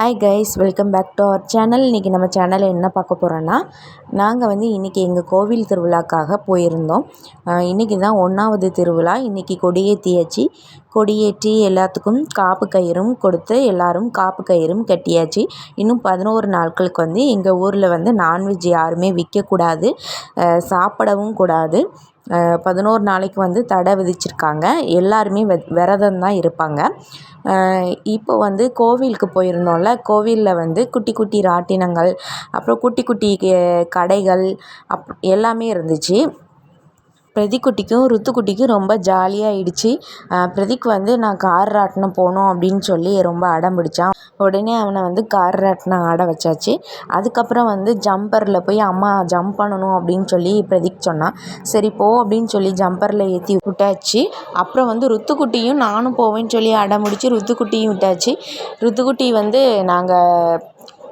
Hi guys, welcome back to our channel. இன்றைக்கி நம்ம சேனலில் என்ன பார்க்க போகிறோன்னா, நாங்கள் இன்றைக்கி எங்கள் கோவில் திருவிழாக்காக போயிருந்தோம். இன்றைக்கி தான் 1வது திருவிழா. இன்றைக்கி கொடியேற்றியாச்சு. கொடியேற்றி எல்லாத்துக்கும் காப்பு கயிறும் கொடுத்து எல்லோரும் காப்பு கயிறும் கட்டியாச்சு. இன்னும் 11 நாட்களுக்கு எங்கள் ஊரில் நான்வெஜ் யாருமே விற்கக்கூடாது, சாப்பிடவும் கூடாது. 11 நாளைக்கு தடை விதிச்சிருக்காங்க. எல்லாருமே விரதம் தான் இருப்பாங்க. இப்போ கோவிலுக்கு போயிருந்தோம்ல, கோவிலில் குட்டி குட்டி ராட்டினங்கள், அப்புறம் குட்டி குட்டி கடைகள் எல்லாமே இருந்துச்சு. பிரதிக்குட்டிக்கும் ருத்துக்குட்டிக்கும் ரொம்ப ஜாலியாகிடுச்சு. பிரதிக் நான் கார் ராட்டினம் போகணும் அப்படின்னு சொல்லி ரொம்ப அடம் பிடிச்சான். உடனே அவனை கார் ராட்டினம் ஆட வச்சாச்சு. அதுக்கப்புறம் ஜம்பரில் போய் அம்மா ஜம்ப் பண்ணணும் அப்படின்னு சொல்லி பிரதிக் சொன்னான். சரி போ அப்படின்னு சொல்லி ஜம்பரில் ஏற்றி விட்டாச்சு. அப்புறம் ருத்துக்குட்டியும் நானும் போவேன்னு சொல்லி அடம் பிடிச்சி ருத்துக்குட்டியும் விட்டாச்சு. ருத்துக்குட்டி நாங்கள்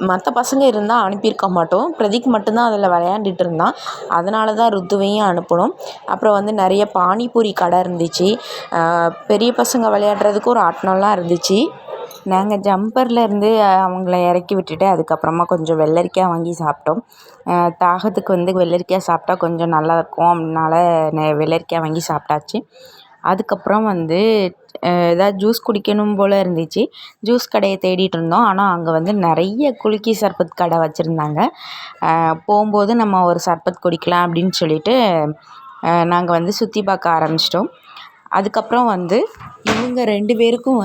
மற்ற பசங்க இருந்தால் அனுப்பியிருக்க மாட்டோம். பிரதீக் மட்டும்தான் அதில் விளையாண்டுட்டு இருந்தான். அதனால தான் ருத்துவையும் அனுப்பினோம். அப்புறம் நிறைய பானிபூரி கடை இருந்துச்சு. பெரிய பசங்க விளையாடுறதுக்கு ஒரு ஆட்டனம்லாம் இருந்துச்சு. நாங்கள் ஜம்பரில் இருந்து அவங்கள இறக்கி விட்டுட்டு அதுக்கப்புறமா கொஞ்சம் வெள்ளரிக்காய் வாங்கி சாப்பிட்டோம். தாகத்துக்கு வெள்ளரிக்காய் சாப்பிட்டா கொஞ்சம் நல்லாயிருக்கும், அதனால வெள்ளரிக்காய் வாங்கி சாப்பிட்டாச்சு. அதுக்கப்புறம் ஏதாவது ஜூஸ் குடிக்கணும் போல் இருந்துச்சு. ஜூஸ் கடையை தேடிட்டு இருந்தோம். ஆனால் அங்கே நிறைய குலுக்கி சர்பத் கடை வச்சுருந்தாங்க. போகும்போது நம்ம ஒரு சர்பத் குடிக்கலாம் அப்படின்னு சொல்லிட்டு நாங்கள் சுற்றி பார்க்க ஆரம்பிச்சிட்டோம். அதுக்கப்புறம் இவங்க 2 பேருக்கும்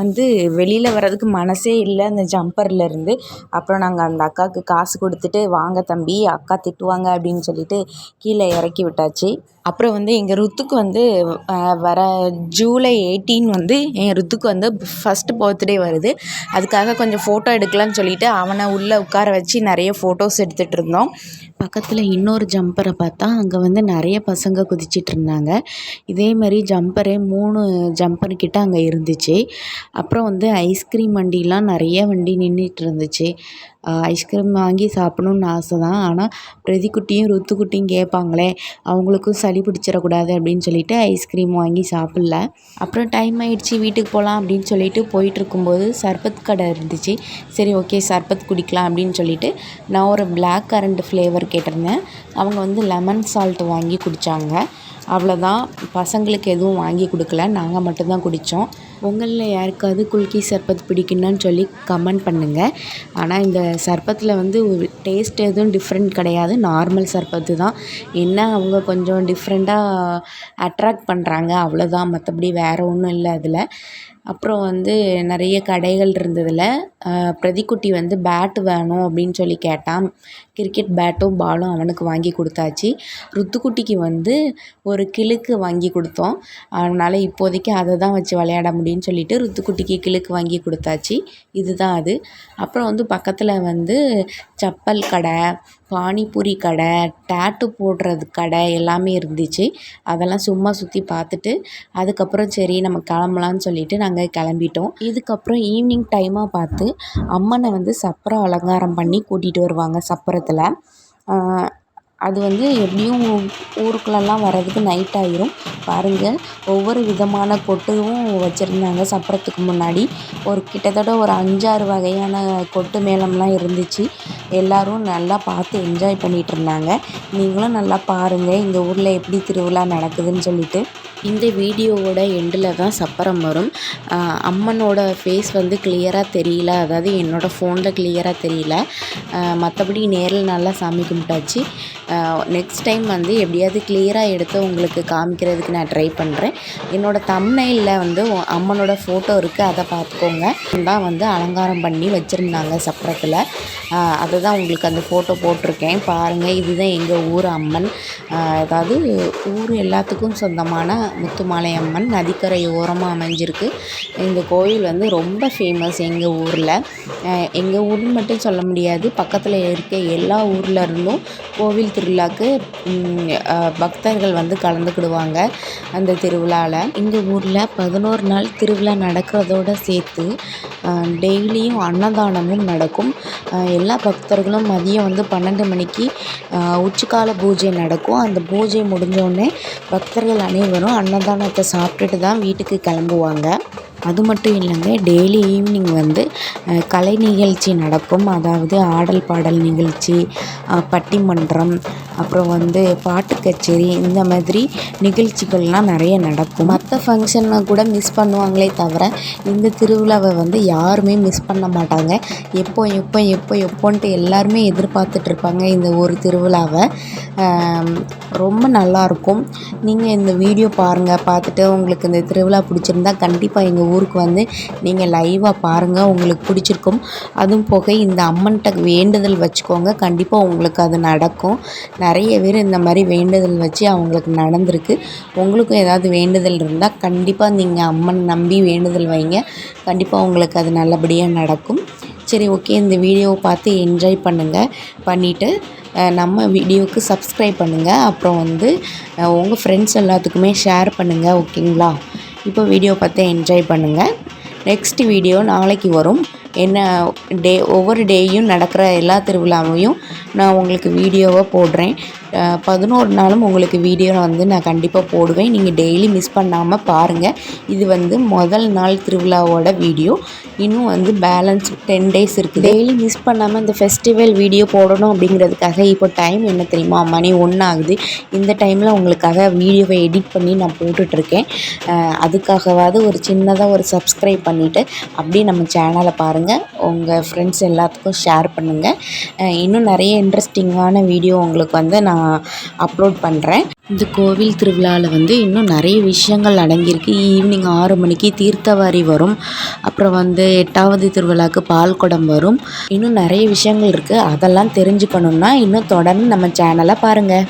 வெளியில் வர்றதுக்கு மனசே இல்லை அந்த ஜம்பர்லேருந்து. அப்புறம் நாங்கள் அந்த அக்காவுக்கு காசு கொடுத்துட்டு, வாங்க தம்பி, அக்கா திட்டுவாங்க அப்படின்னு சொல்லிட்டு கீழே இறக்கி விட்டாச்சு. அப்புறம் எங்கள் ருத்துக்கு வர ஜூலை 18 என் ருத்துக்கு ஃபஸ்ட்டு பர்த்டே வருது. அதுக்காக கொஞ்சம் ஃபோட்டோ எடுக்கலான்னு சொல்லிட்டு அவனை உள்ளே உட்கார வச்சு நிறைய ஃபோட்டோஸ் எடுத்துகிட்டு இருந்தோம். பக்கத்தில் இன்னொரு ஜம்பரை பார்த்தா அங்கே நிறைய பசங்க குதிச்சிட்டு இருந்தாங்க. இதே மாதிரி ஜம்பரே 3 ஜம்பர்கிட்ட அங்கே இருந்துச்சு. அப்புறம் ஐஸ்கிரீம் வண்டிலாம் நிறைய வண்டி நின்றுட்டு இருந்துச்சு. ஐஸ்கிரீம் வாங்கி சாப்பிடணுன்னு ஆசை தான். ஆனால் பிரதிக்குட்டியும் ருத்துக்குட்டியும் கேட்பாங்களே, அவங்களுக்கும் சளி பிடிச்சிடக்கூடாது அப்படின்னு சொல்லிட்டு ஐஸ்கிரீம் வாங்கி சாப்பிட்ல. அப்புறம் டைம் ஆகிடுச்சி, வீட்டுக்கு போகலாம் அப்படின்னு சொல்லிட்டு போயிட்டுருக்கும்போது சர்பத் கடை இருந்துச்சு. சரி ஓகே, சர்பத் குடிக்கலாம் அப்படின்னு சொல்லிட்டு நான் ஒரு பிளாக் கரண்ட் ஃப்ளேவர் கேட்டிருந்தேன். அவங்க லெமன் சால்ட் வாங்கி குடித்தாங்க. அவ்வளோதான். பசங்களுக்கு எதுவும் வாங்கி கொடுக்கல, நாங்கள் மட்டும்தான் குடித்தோம். உங்களில் யாருக்காவது குல்கி சர்பத் பிடிக்குன்னு சொல்லி கமெண்ட் பண்ணுங்கள். ஆனால் இந்த சர்பத்தில் டேஸ்ட் எதுவும் டிஃப்ரெண்ட் கிடையாது, நார்மல் சர்பத்து தான். என்ன அவங்க கொஞ்சம் டிஃப்ரெண்ட்டாக அட்ராக்ட் பண்ணுறாங்க, அவ்வளோதான். மற்றபடி வேறு ஒன்றும் இல்லை அதில். அப்புறம் நிறைய கடைகள் இருந்ததில் பிரதிக்குட்டி பேட்டு வேணும் அப்படின்னு சொல்லி கேட்டான். கிரிக்கெட் பேட்டும் பாலும் அவனுக்கு வாங்கி கொடுத்தாச்சு. ருத்துக்குட்டிக்கு ஒரு கிளுக்கு வாங்கி கொடுத்தோம். அதனால் இப்போதைக்கு அதை தான் வச்சு விளையாட முடியும்னு சொல்லிட்டு ருத்துக்குட்டிக்கு கிளுக்கு வாங்கி கொடுத்தாச்சு. இதுதான் அது. அப்புறம் பக்கத்தில் செப்பல் கடை, பானிபூரி கடை, டேட்டு போடுறது கடை எல்லாமே இருந்துச்சு. அதெல்லாம் சும்மா சுற்றி பார்த்துட்டு அதுக்கப்புறம் சரி நம்ம கிளம்பலான்னு சொல்லிட்டு நாங்கள் கிளம்பிட்டோம். இதுக்கப்புறம் ஈவினிங் டைமாக பார்த்து அம்மனை சப்பரம் அலங்காரம் பண்ணி கூட்டிகிட்டு வருவாங்க சப்பரத்தில். அது எப்படியும் ஊருக்குள்ளெல்லாம் வர்றதுக்கு நைட் ஆயிரும். பாருங்கள், ஒவ்வொரு விதமான கொட்டும் வச்சுருந்தாங்க சப்பரத்துக்கு முன்னாடி. கிட்டத்தட்ட ஒரு 5-6 வகையான கொட்டு மேளம்லாம் இருந்துச்சு. எல்லோரும் நல்லா பார்த்து என்ஜாய் பண்ணிகிட்டு இருந்தாங்க. நீங்களும் நல்லா பாருங்கள் எங்கள் ஊரில் எப்படி திருவிழா நடக்குதுன்னு சொல்லிட்டு. இந்த வீடியோவோட எண்டில் தான் சப்பரம் வரும். அம்மனோட ஃபேஸ் கிளியராக தெரியல, அதாவது என்னோடய ஃபோனில் கிளியராக தெரியல. மற்றபடி நேரில் நல்லா சாமி கும்பிட்டாச்சு. நெக்ஸ்ட் டைம் எப்படியாவது கிளியராக எடுத்து உங்களுக்கு காமிக்கிறதுக்கு நான் ட்ரை பண்ணுறேன். என்னோடய தம்ப்நெயிலில் அம்மனோட ஃபோட்டோ இருக்குது, அதை பார்த்துக்கோங்க. தான் அலங்காரம் பண்ணி வச்சுருந்தாங்க சப்பரத்தில். அதை தான் உங்களுக்கு அந்த ஃபோட்டோ போட்டிருக்கேன் பாருங்கள். இதுதான் எங்கள் ஊர் அம்மன். அதாவது ஊர் எல்லாத்துக்கும் சொந்தமான முத்துமாலை அம்மன் நதிக்கரை ஓரமாக அமைஞ்சிருக்கு. இந்த கோயில் ரொம்ப ஃபேமஸ் எங்கள் ஊரில். எங்கள் ஊர்னு மட்டும் சொல்ல முடியாது, பக்கத்தில் இருக்க எல்லா ஊரில் இருந்தும் கோவில் திருவிழாவுக்கு பக்தர்கள் கலந்துக்கிடுவாங்க அந்த திருவிழாவில். எங்கள் ஊரில் 11 நாள் திருவிழா நடக்கிறதோடு சேர்த்து டெய்லியும் அன்னதானமும் நடக்கும். எல்லா பக்தர்களும் மதியம் 12 மணிக்கு உச்சிக்கால பூஜை நடக்கும். அந்த பூஜை முடிஞ்சோடனே பக்தர்கள் அனைவரும் அன்னதானத்தை சாப்பிட்டுட்டு தான் வீட்டுக்கு கிளம்புவாங்க. அது மட்டும் இல்லைங்க, டெய்லி ஈவினிங் வந்து கலை நிகழ்ச்சி நடக்கும். அதாவது ஆடல் பாடல் நிகழ்ச்சி, பட்டிமன்றம், அப்புறம் வந்து பாட்டு கச்சேரி, இந்த மாதிரி நிகழ்ச்சிகள்லாம் நிறைய நடக்கும். மற்ற ஃபங்க்ஷன்னா கூட மிஸ் பண்ணுவாங்களே தவிர இந்த திருவிழாவை வந்து யாருமே மிஸ் பண்ண மாட்டாங்க. எப்போ எப்போ எப்போ எப்போன்ட்டு எல்லாருமே எதிர்பார்த்துட்ருப்பாங்க இந்த ஒரு திருவிழாவை. ரொம்ப நல்லாயிருக்கும். நீங்கள் இந்த வீடியோ பாருங்கள். பார்த்துட்டு உங்களுக்கு இந்த திருவிழா பிடிச்சிருந்தா கண்டிப்பாக எங்கள் ஊருக்கு வந்து நீங்கள் லைவாக பாருங்கள். உங்களுக்கு பிடிச்சிருக்கும். அதுவும் போக இந்த அம்மன்கிட்ட வேண்டுதல் வச்சுக்கோங்க. கண்டிப்பாக உங்களுக்கு அது நடக்கும். நிறைய பேர் இந்த மாதிரி வேண்டுதல் வச்சு அவங்களுக்கு நடந்திருக்கு. உங்களுக்கும் ஏதாவது வேண்டுதல் இருந்தால் கண்டிப்பாக நீங்கள் அம்மன் நம்பி வேண்டுதல் வைங்க. கண்டிப்பாக உங்களுக்கு அது நல்லபடியாக நடக்கும். சரி, ஓகே. இந்த வீடியோவை பார்த்து என்ஜாய் பண்ணுங்கள். பண்ணிவிட்டு நம்ம வீடியோவுக்கு சப்ஸ்கிரைப் பண்ணுங்கள். அப்புறம் வந்து உங்கள் ஃப்ரெண்ட்ஸ் எல்லாத்துக்குமே ஷேர் பண்ணுங்கள். ஓகேங்களா? இப்போ வீடியோ பார்த்து என்ஜாய் பண்ணுங்கள். நெக்ஸ்ட் வீடியோ நாளைக்கு வரும். என்ன ஒவ்வொரு டேயும் நடக்கிற எல்லா திருவிழாவையும் நான் உங்களுக்கு வீடியோவாக போடுறேன். 11 நாளும் உங்களுக்கு வீடியோ வந்து நான் கண்டிப்பாக போடுவேன். நீங்கள் டெய்லி மிஸ் பண்ணாமல் பாருங்கள். இது வந்து முதல் நாள் திருவிழாவோட வீடியோ. இன்னும் வந்து பேலன்ஸ் 10 டேஸ் இருக்குது. டெய்லி மிஸ் பண்ணாமல் இந்த ஃபெஸ்டிவல் வீடியோ போடணும் அப்படிங்கிறதுக்காக இப்போ டைம் என்ன தெரியுமா? மணி 1 ஆகுது. இந்த டைமில் உங்களுக்காக வீடியோவை எடிட் பண்ணி நான் போட்டுட்ருக்கேன். அதுக்காகவாவது ஒரு சின்னதாக ஒரு சப்ஸ்கிரைப் பண்ணிவிட்டு அப்படியே நம்ம சேனலை பாருங்கள். உங்கள் ஃப்ரெண்ட்ஸ் எல்லாத்துக்கும் ஷேர் பண்ணுங்கள். இன்னும் நிறைய இன்ட்ரெஸ்டிங்கான வீடியோ உங்களுக்கு வந்து நான் அப்லோட் பண்ணுறேன். இந்த கோவில் திருவிழாவில் வந்து இன்னும் நிறைய விஷயங்கள் அடங்கியிருக்கு. ஈவினிங் 6 மணிக்கு தீர்த்தவாரி வரும். அப்புறம் வந்து 8வது திருவிழாவுக்கு பால் குடம் வரும். இன்னும் நிறைய விஷயங்கள் இருக்குது. அதெல்லாம் தெரிஞ்சுக்கணுன்னா இன்னும் தொடர்ந்து நம்ம சேனலை பாருங்கள்.